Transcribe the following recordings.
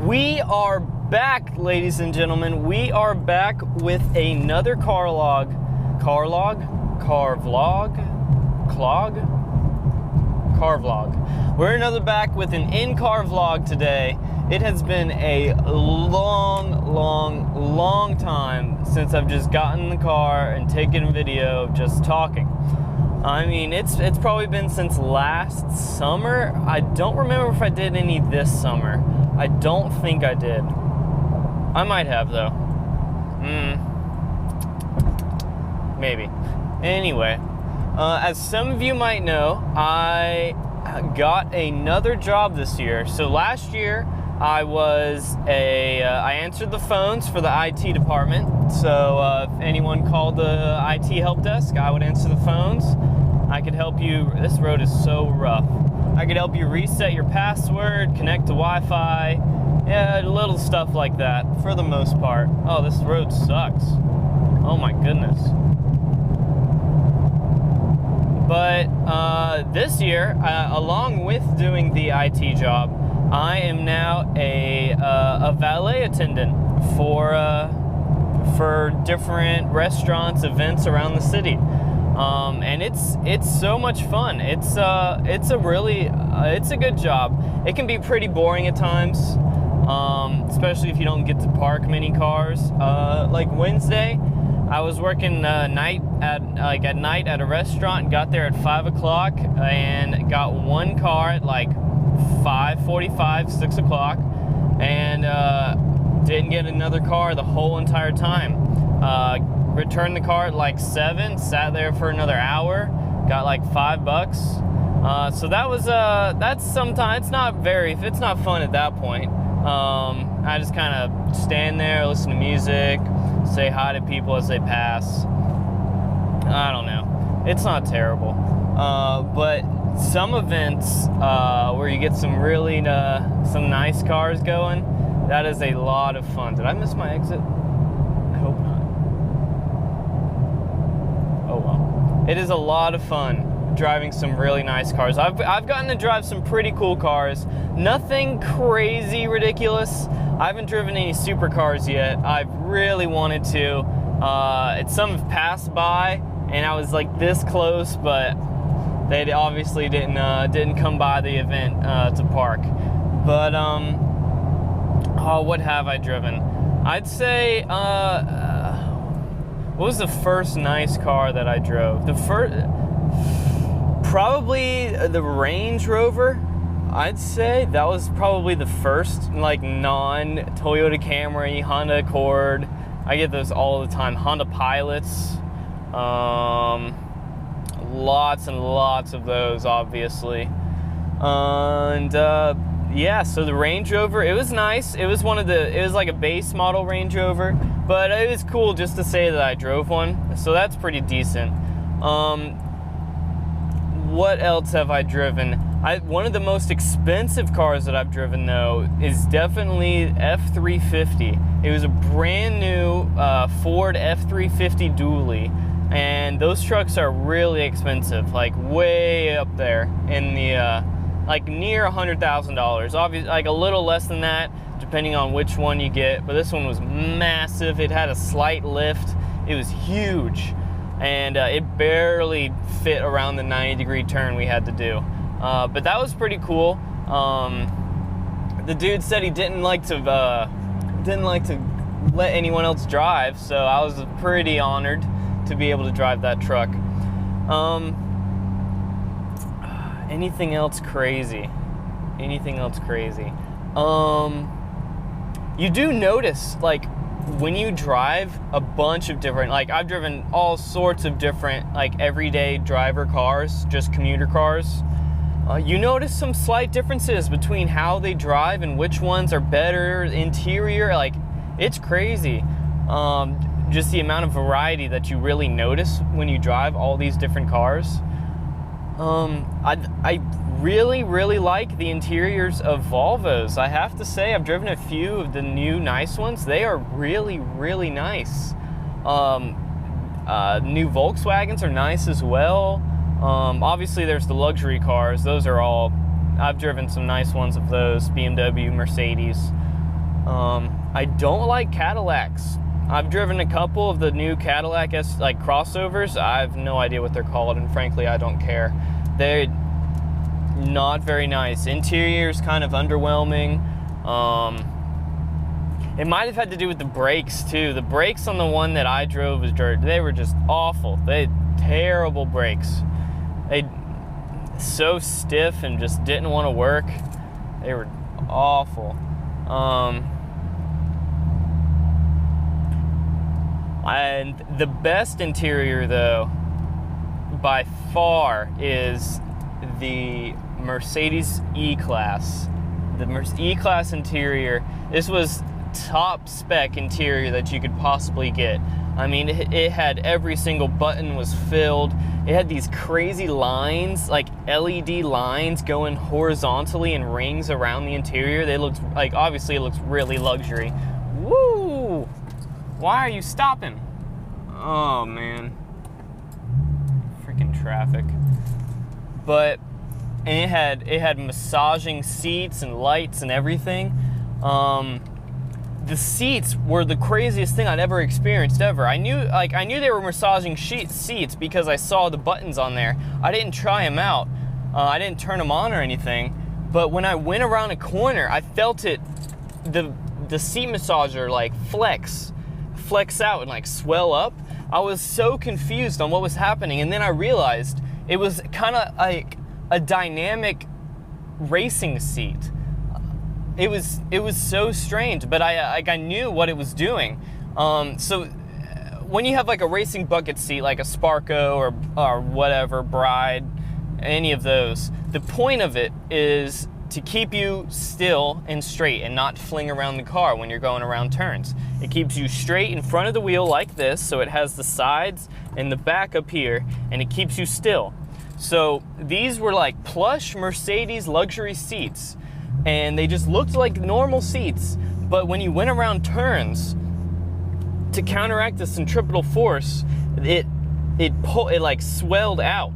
We are back, ladies and gentlemen. We are back with another car vlog. We're back with an in-car vlog today. It has been a long time since I've just gotten in the car and taken a video of just talking. I mean, it's probably been since last summer. I don't remember if I did any this summer. I don't think I did. I might have, though. Maybe. Anyway, as some of you might know, I got another job this year. So last year, I answered the phones for the IT department. So if anyone called the IT help desk, I would answer the phones. I could help you. This road is so rough. I could help you reset your password, connect to Wi-Fi, yeah, little stuff like that for the most part. Oh, this road sucks. Oh my goodness. But this year, along with doing the IT job, I am now a valet attendant for different restaurants, events around the city. And it's so much fun. It's a good job. It can be pretty boring at times, especially if you don't get to park many cars. Like Wednesday, I was working night at night at a restaurant. Got there at 5 o'clock and got one car at like 5:45, 6 o'clock, and didn't get another car the whole entire time. Returned the car at like 7, sat there for another hour, got like $5. So that was that's sometimes it's not fun at that point. I just kind of stand there, listen to music, say hi to people as they pass. I don't know, it's not terrible. But some events where you get some really some nice cars going, that is a lot of fun. Did I miss my exit? I hope not. Oh well. It is a lot of fun driving some really nice cars. I've gotten to drive some pretty cool cars. Nothing crazy ridiculous. I haven't driven any supercars yet. I've really wanted to. Some have passed by, and I was like this close, but they obviously didn't come by the event to park. But what have I driven? I'd say what was the first nice car that I drove? Probably the Range Rover. I'd say that was probably the first like non-Toyota Camry, Honda Accord. I get those all the time. Honda Pilots. Lots and lots of those, obviously. And yeah, so the Range Rover, it was nice. It was like a base model Range Rover, but it was cool just to say that I drove one. So that's pretty decent. What else have I driven? One of the most expensive cars that I've driven, though, is definitely F350. It was a brand new Ford F350 dually, and those trucks are really expensive, like way up there in the like near $100,000. Obviously, like a little less than that, depending on which one you get. But this one was massive. It had a slight lift. It was huge, and it barely fit around the 90-degree turn we had to do. But that was pretty cool. The dude said he didn't like to let anyone else drive, so I was pretty honored to be able to drive that truck. Anything else crazy? You do notice, like, when you drive a bunch of different, like, I've driven all sorts of different, like, everyday driver cars, just commuter cars. You notice some slight differences between how they drive and which ones are better interior. Like, it's crazy. Just the amount of variety that you really notice when you drive all these different cars. I really like the interiors of Volvos. I have to say, I've driven a few of the new nice ones. They are really nice. New Volkswagens are nice as well. Obviously there's the luxury cars. Those are all, I've driven some nice ones of those, BMW, Mercedes. I don't like Cadillacs. I've driven a couple of the new Cadillac crossovers. I have no idea what they're called, and frankly, I don't care. They're not very nice. Interior's kind of underwhelming. It might have had to do with the brakes too. The brakes on the one that I drove they were just awful. They had terrible brakes. They so stiff and just didn't want to work. They were awful. And the best interior though, by far, is the Mercedes E-Class. The E-Class interior, this was top spec interior that you could possibly get. I mean, it had every single button was filled. It had these crazy lines, like LED lines going horizontally in rings around the interior. They looked like, obviously it looks really luxury. Woo! Why are you stopping? Oh man. Freaking traffic. But, and it had massaging seats and lights and everything. The seats were the craziest thing I'd ever experienced ever. I knew they were massaging seats because I saw the buttons on there. I didn't try them out. I didn't turn them on or anything. But when I went around a corner, I felt it, the seat massager like flex out and like swell up. I was so confused on what was happening, and then I realized it was kind of like a dynamic racing seat. It was so strange, but I knew what it was doing. So when you have like a racing bucket seat, like a Sparco or whatever, Bride, any of those, the point of it is to keep you still and straight and not fling around the car when you're going around turns. It keeps you straight in front of the wheel like this, so it has the sides and the back up here, and it keeps you still. So these were like plush Mercedes luxury seats, and they just looked like normal seats, but when you went around turns, to counteract the centripetal force, it like swelled out.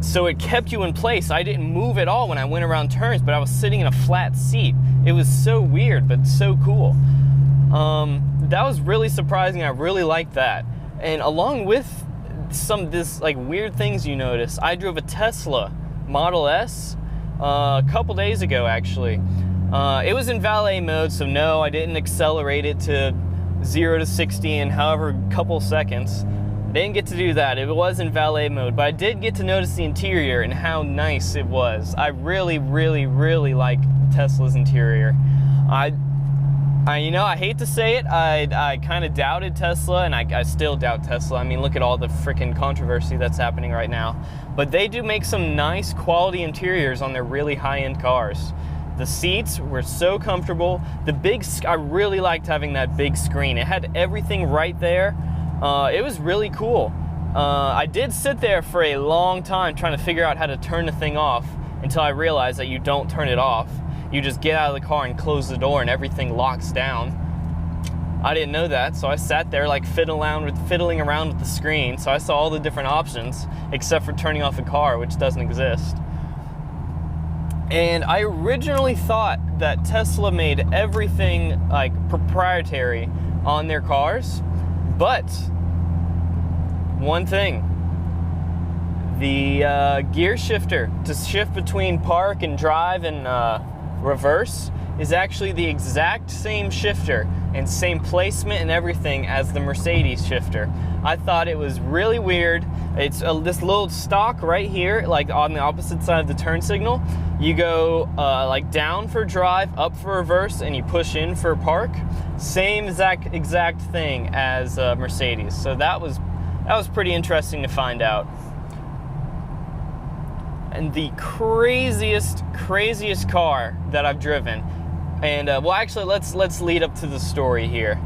So it kept you in place. I didn't move at all when I went around turns, but I was sitting in a flat seat. It was so weird, but so cool. That was really surprising. I really liked that. And along with some of this like weird things you notice, I drove a Tesla Model S a couple days ago actually. It was in valet mode, so no, I didn't accelerate it to 0 to 60 in however couple seconds. I didn't get to do that. It was in valet mode, but I did get to notice the interior and how nice it was. I really, really, really like Tesla's interior. I hate to say it, I kind of doubted Tesla, and I still doubt Tesla. I mean, look at all the freaking controversy that's happening right now. But they do make some nice quality interiors on their really high-end cars. The seats were so comfortable. I really liked having that big screen. It had everything right there. It was really cool. I did sit there for a long time trying to figure out how to turn the thing off until I realized that you don't turn it off. You just get out of the car and close the door and everything locks down. I didn't know that, so I sat there like fiddling around with the screen, so I saw all the different options except for turning off the car, which doesn't exist. And I originally thought that Tesla made everything like proprietary on their cars, but one thing, the gear shifter to shift between park and drive and reverse is actually the exact same shifter and same placement and everything as the Mercedes shifter. I thought it was really weird. It's this little stalk right here, like on the opposite side of the turn signal. You go like down for drive, up for reverse, and you push in for park. Same exact thing as Mercedes. So that was pretty interesting to find out. And the craziest car that I've driven, and well, actually, let's lead up to the story here.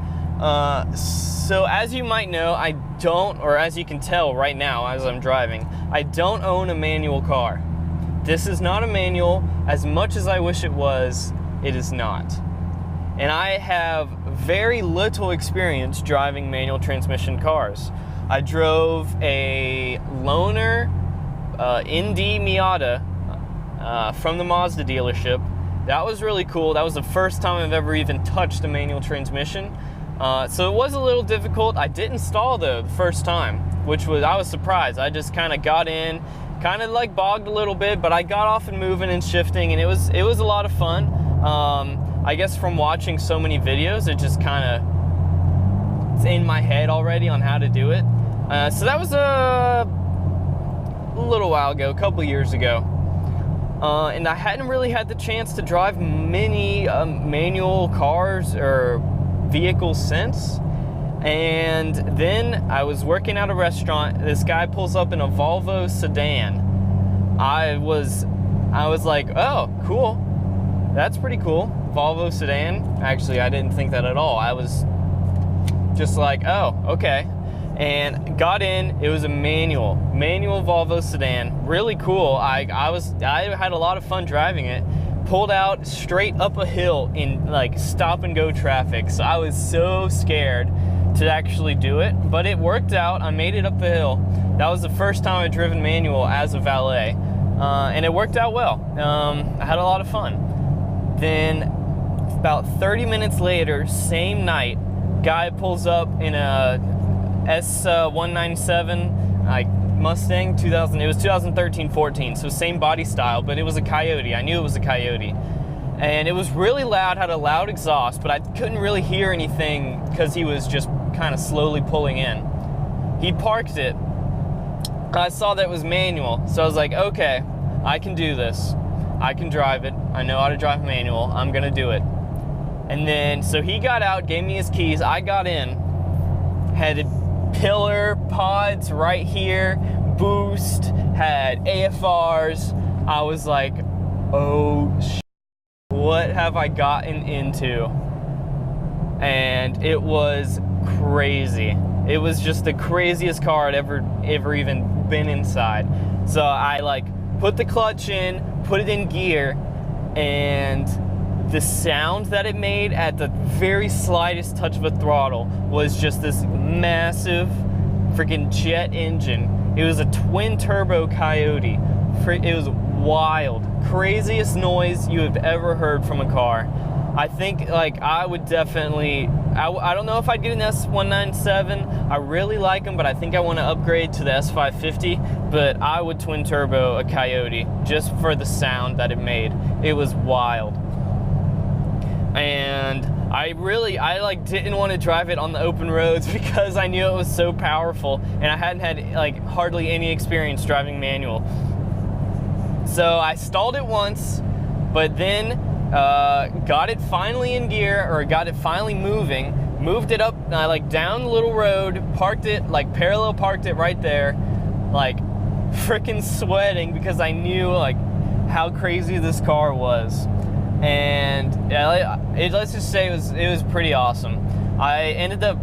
So as you might know, I don't, or as you can tell right now as I'm driving, I don't own a manual car. This is not a manual. As much as I wish it was, it is not. And I have very little experience driving manual transmission cars. I drove a loaner ND Miata from the Mazda dealership, that was really cool. That was the first time I've ever even touched a manual transmission. So it was a little difficult. I didn't stall though the first time, which was, I was surprised. I just kind of got in, kind of like bogged a little bit, but I got off and moving and shifting, and it was a lot of fun. I guess from watching so many videos, it just kind of, it's in my head already on how to do it. So that was a little while ago, a couple years ago. And I hadn't really had the chance to drive many manual cars or vehicles since. And then I was working at a restaurant. This guy pulls up in a Volvo sedan. I was like, oh, cool. That's pretty cool. Volvo sedan. Actually, I didn't think that at all. I was just like, oh, okay. And got in. It was a manual Volvo sedan. Really cool. I had a lot of fun driving it. Pulled out straight up a hill in like stop and go traffic. So I was so scared to actually do it, but it worked out. I made it up the hill. That was the first time I'd driven manual as a valet, and it worked out well. I had a lot of fun. Then about 30 minutes later, same night, guy pulls up in a S197 like Mustang 2000. It was 2013-14, so same body style, but it was a Coyote. I knew it was a Coyote. And it was really loud, had a loud exhaust, but I couldn't really hear anything because he was just kind of slowly pulling in. He parked it. I saw that it was manual, so I was like, okay, I can do this. I can drive it. I know how to drive manual. I'm gonna do it. And then, so he got out, gave me his keys. I got in, had pillar pods right here, boost, had AFRs. I was like, oh shit. What have I gotten into? And it was crazy. It was just the craziest car I'd ever even been inside. So I like put the clutch in, put it in gear, and the sound that it made at the very slightest touch of a throttle was just this massive freaking jet engine. It was a twin turbo Coyote. It was wild. Craziest noise you have ever heard from a car. I think like I would definitely, I don't know if I'd get an S197. I really like them, but I think I want to upgrade to the S550, but I would twin turbo a Coyote just for the sound that it made. It was wild. And I like didn't want to drive it on the open roads because I knew it was so powerful, and I hadn't had like hardly any experience driving manual. So I stalled it once, but then got it finally in gear, or got it finally moving, moved it up like down the little road, parked it, like parallel parked it right there, like freaking sweating because I knew like how crazy this car was. And let's just say it was pretty awesome. I ended up,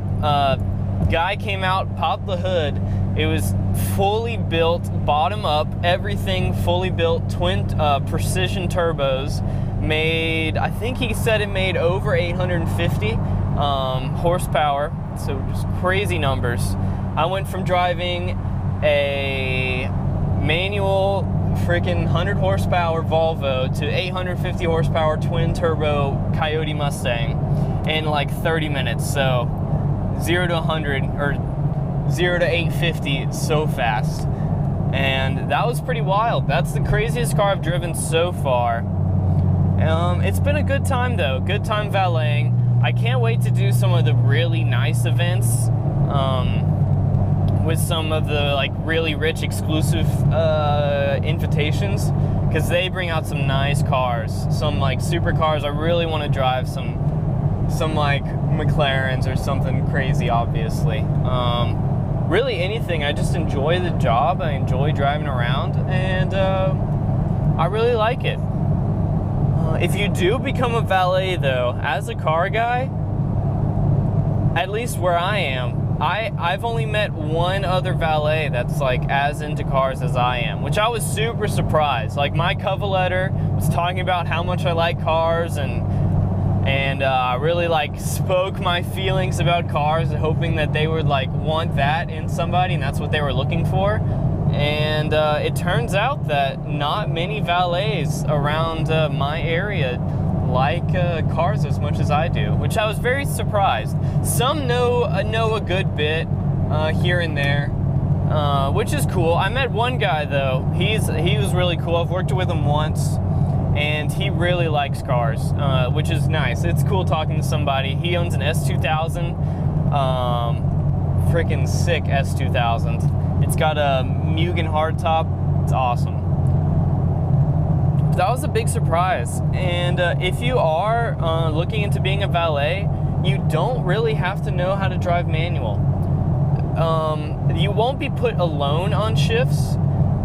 guy came out, popped the hood. It was fully built, bottom up, everything fully built, twin precision turbos. Made, I think he said it made over 850 horsepower, so just crazy numbers. I went from driving a manual freaking 100 horsepower Volvo to 850 horsepower twin turbo Coyote Mustang in like 30 minutes. So 0 to 100 or 0 to 850 so fast. And that was pretty wild. That's the craziest car I've driven so far. It's been a good time though, good time valeting. I can't wait to do some of the really nice events with some of the like really rich exclusive invitations, because they bring out some nice cars, some like supercars. I really want to drive some like McLarens or something crazy, obviously. Really anything. I just enjoy the job. I enjoy driving around, and I really like it. If you do become a valet though, as a car guy, at least where I am, I've only met one other valet that's like as into cars as I am, which I was super surprised. Like my cover letter was talking about how much I like cars, and I really like spoke my feelings about cars, hoping that they would like want that in somebody, and that's what they were looking for. And it turns out that not many valets around my area like cars as much as I do, which I was very surprised. Some know a good bit here and there, which is cool. I met one guy though. He was really cool. I've worked with him once, and he really likes cars, which is nice. It's cool talking to somebody. He owns an S2000, freaking sick S2000. It's got a Mugen hardtop. It's awesome. That was a big surprise. And if you are looking into being a valet, you don't really have to know how to drive manual. You won't be put alone on shifts.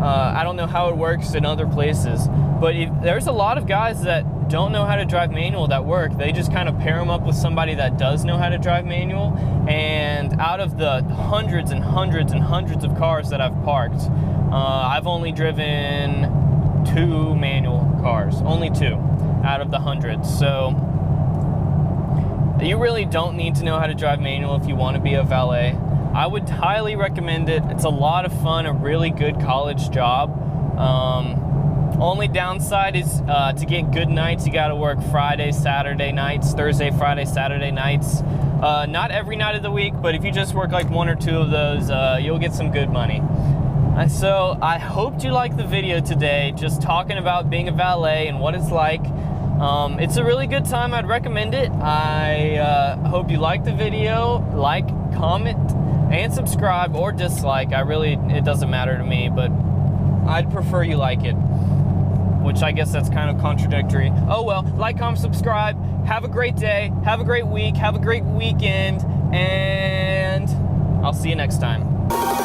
I don't know how it works in other places, but there's a lot of guys that don't know how to drive manual that work. They just kind of pair them up with somebody that does know how to drive manual. And out of the hundreds and hundreds and hundreds of cars that I've parked, I've only driven 2 manual cars, only 2 out of the hundreds. So you really don't need to know how to drive manual if you want to be a valet. I would highly recommend it. It's a lot of fun, a really good college job. Only downside is to get good nights, you got to work Friday, Saturday nights, Thursday, Friday, Saturday nights. Not every night of the week, but if you just work like 1 or 2 of those, you'll get some good money. So I hoped you liked the video today, just talking about being a valet and what it's like. It's a really good time. I'd recommend it. I hope you liked the video. Like, comment, and subscribe or dislike. It doesn't matter to me, but I'd prefer you like it, which I guess that's kind of contradictory. Oh well, like, comment, subscribe. Have a great day. Have a great week. Have a great weekend. And I'll see you next time.